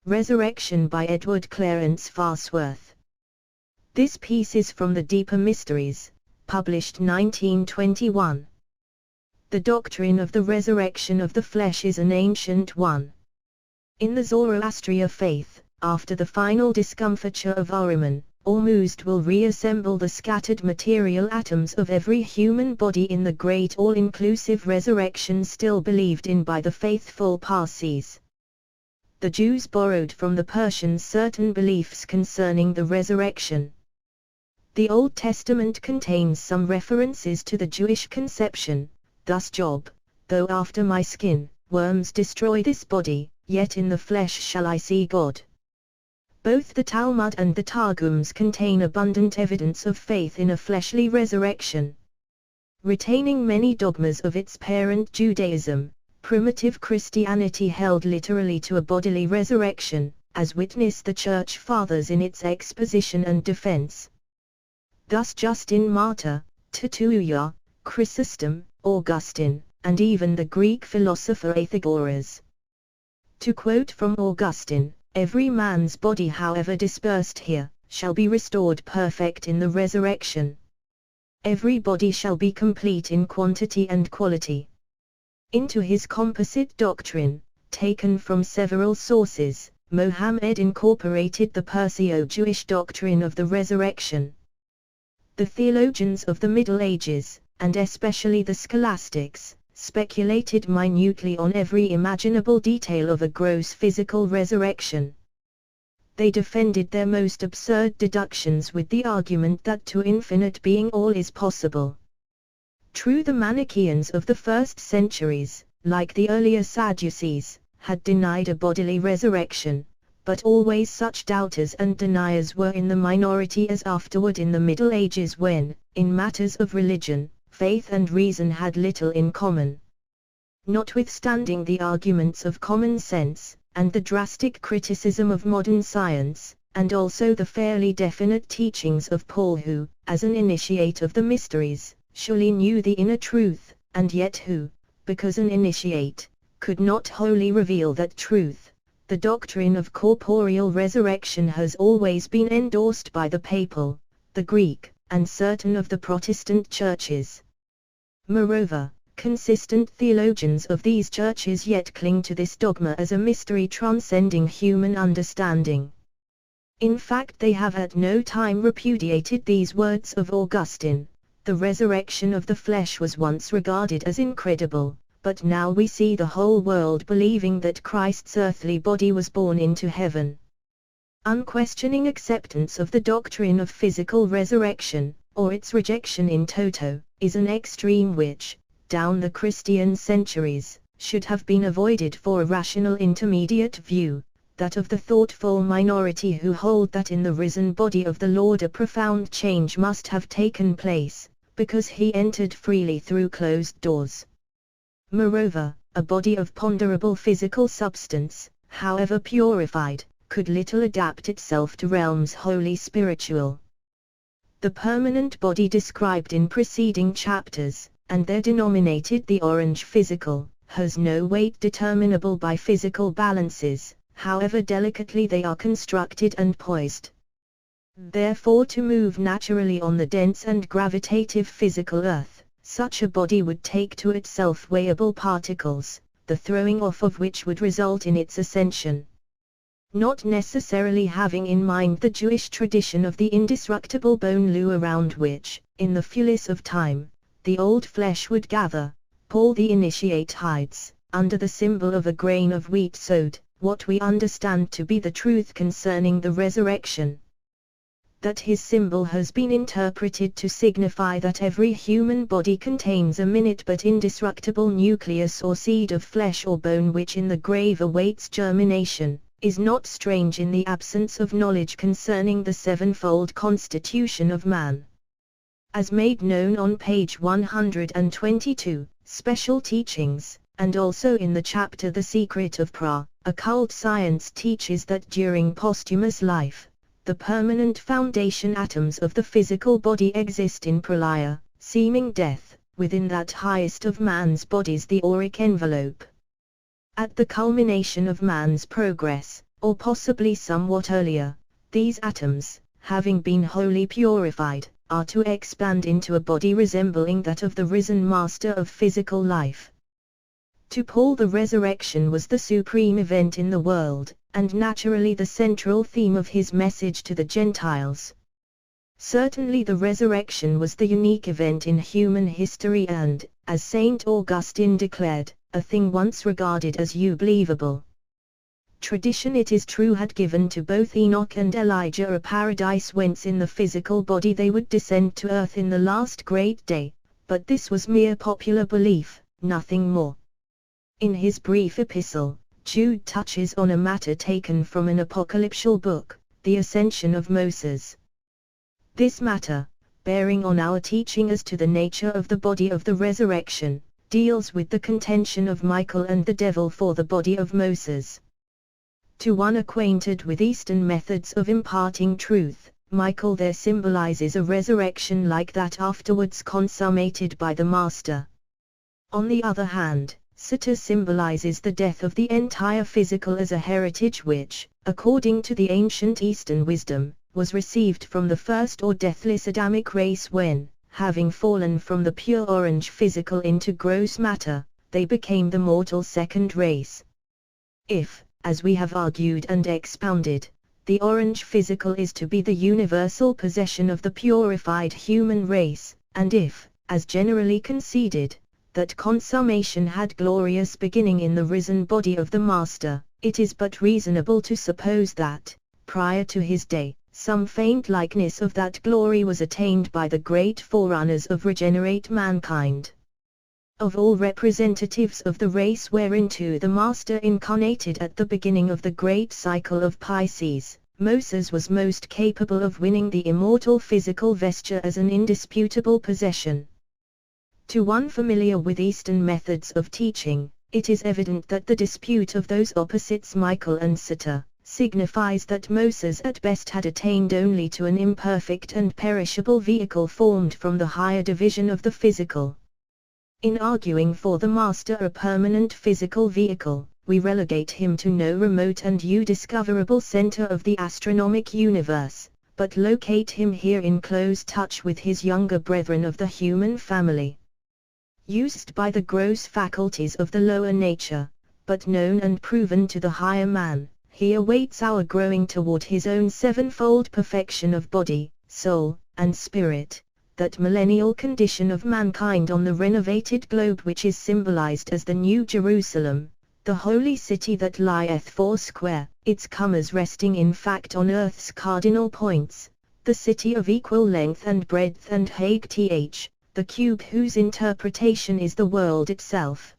Resurrection by Edward Clarence Farnsworth. This piece is from the Deeper Mysteries, published 1921. The doctrine of the resurrection of the flesh is an ancient one. In the Zoroastrian faith, after the final discomfiture of Ahriman, Ormuzd will reassemble the scattered material atoms of every human body in the great all-inclusive resurrection still believed in by the faithful Parsis. The Jews borrowed from the Persians certain beliefs concerning the resurrection. The Old Testament contains some references to the Jewish conception, thus Job, though after my skin, worms destroy this body, yet in the flesh shall I see God. Both the Talmud and the Targums contain abundant evidence of faith in a fleshly resurrection. Retaining many dogmas of its parent Judaism, primitive Christianity held literally to a bodily resurrection, as witness the Church Fathers in its exposition and defense. Thus Justin Martyr, Tertullian, Chrysostom, Augustine, and even the Greek philosopher Pythagoras. To quote from Augustine, every man's body however dispersed here, shall be restored perfect in the resurrection. Every body shall be complete in quantity and quality. Into his composite doctrine, taken from several sources, Mohammed incorporated the Perso-Jewish doctrine of the resurrection. The theologians of the Middle Ages, and especially the scholastics, speculated minutely on every imaginable detail of a gross physical resurrection. They defended their most absurd deductions with the argument that to infinite being all is possible. True, the Manichaeans of the first centuries, like the earlier Sadducees, had denied a bodily resurrection, but always such doubters and deniers were in the minority as afterward in the Middle Ages when, in matters of religion, faith and reason had little in common. Notwithstanding the arguments of common sense, and the drastic criticism of modern science, and also the fairly definite teachings of Paul who, as an initiate of the mysteries, surely knew the inner truth, and yet who, because an initiate, could not wholly reveal that truth, the doctrine of corporeal resurrection has always been endorsed by the Papal, the Greek, and certain of the Protestant churches. Moreover, consistent theologians of these churches yet cling to this dogma as a mystery transcending human understanding. In fact, they have at no time repudiated these words of Augustine: the resurrection of the flesh was once regarded as incredible, but now we see the whole world believing that Christ's earthly body was borne into heaven. Unquestioning acceptance of the doctrine of physical resurrection, or its rejection in toto, is an extreme which, down the Christian centuries, should have been avoided for a rational intermediate view, that of the thoughtful minority who hold that in the risen body of the Lord a profound change must have taken place, because he entered freely through closed doors. Moreover, a body of ponderable physical substance, however purified, could little adapt itself to realms wholly spiritual. The permanent body described in preceding chapters, and there denominated the orange physical, has no weight determinable by physical balances, however delicately they are constructed and poised. Therefore, to move naturally on the dense and gravitative physical earth, such a body would take to itself weighable particles, the throwing off of which would result in its ascension. Not necessarily having in mind the Jewish tradition of the indestructible bone loo around which, in the fullness of time, the old flesh would gather, Paul the Initiate hides, under the symbol of a grain of wheat sowed, what we understand to be the truth concerning the resurrection. That his symbol has been interpreted to signify that every human body contains a minute but indestructible nucleus or seed of flesh or bone which in the grave awaits germination, is not strange in the absence of knowledge concerning the sevenfold constitution of man. As made known on page 122, Special Teachings, and also in the chapter The Secret of Occult Science teaches that during posthumous life, the permanent foundation atoms of the physical body exist in pralaya, seeming death, within that highest of man's bodies, the auric envelope. At the culmination of man's progress, or possibly somewhat earlier, these atoms, having been wholly purified, are to expand into a body resembling that of the risen Master of physical life. To Paul the resurrection was the supreme event in the world, and naturally the central theme of his message to the Gentiles. Certainly the resurrection was the unique event in human history and, as Saint Augustine declared, a thing once regarded as unbelievable. Tradition, it is true, had given to both Enoch and Elijah a paradise whence in the physical body they would descend to earth in the last great day, but this was mere popular belief, nothing more. In his brief epistle, Jude touches on a matter taken from an apocalyptical book, the ascension of Moses. This matter, bearing on our teaching as to the nature of the body of the resurrection, deals with the contention of Michael and the devil for the body of Moses. To one acquainted with Eastern methods of imparting truth, Michael there symbolizes a resurrection like that afterwards consummated by the Master. On the other hand, Satur symbolizes the death of the entire physical as a heritage which, according to the ancient Eastern wisdom, was received from the first or deathless Adamic race when, having fallen from the pure orange physical into gross matter, they became the mortal second race. If, as we have argued and expounded, the orange physical is to be the universal possession of the purified human race, and if, as generally conceded, that consummation had glorious beginning in the risen body of the Master, it is but reasonable to suppose that, prior to his day, some faint likeness of that glory was attained by the great forerunners of regenerate mankind. Of all representatives of the race whereinto the Master incarnated at the beginning of the great cycle of Pisces, Moses was most capable of winning the immortal physical vesture as an indisputable possession. To one familiar with Eastern methods of teaching, it is evident that the dispute of those opposites Michael and Satur signifies that Moses at best had attained only to an imperfect and perishable vehicle formed from the higher division of the physical. In arguing for the Master a permanent physical vehicle, we relegate him to no remote and undiscoverable center of the astronomic universe, but locate him here in close touch with his younger brethren of the human family. Used by the gross faculties of the lower nature, but known and proven to the higher man, he awaits our growing toward his own sevenfold perfection of body, soul, and spirit, that millennial condition of mankind on the renovated globe which is symbolized as the New Jerusalem, the holy city that lieth foursquare, its comers resting in fact on earth's cardinal points, the city of equal length and breadth and height, the cube whose interpretation is the world itself.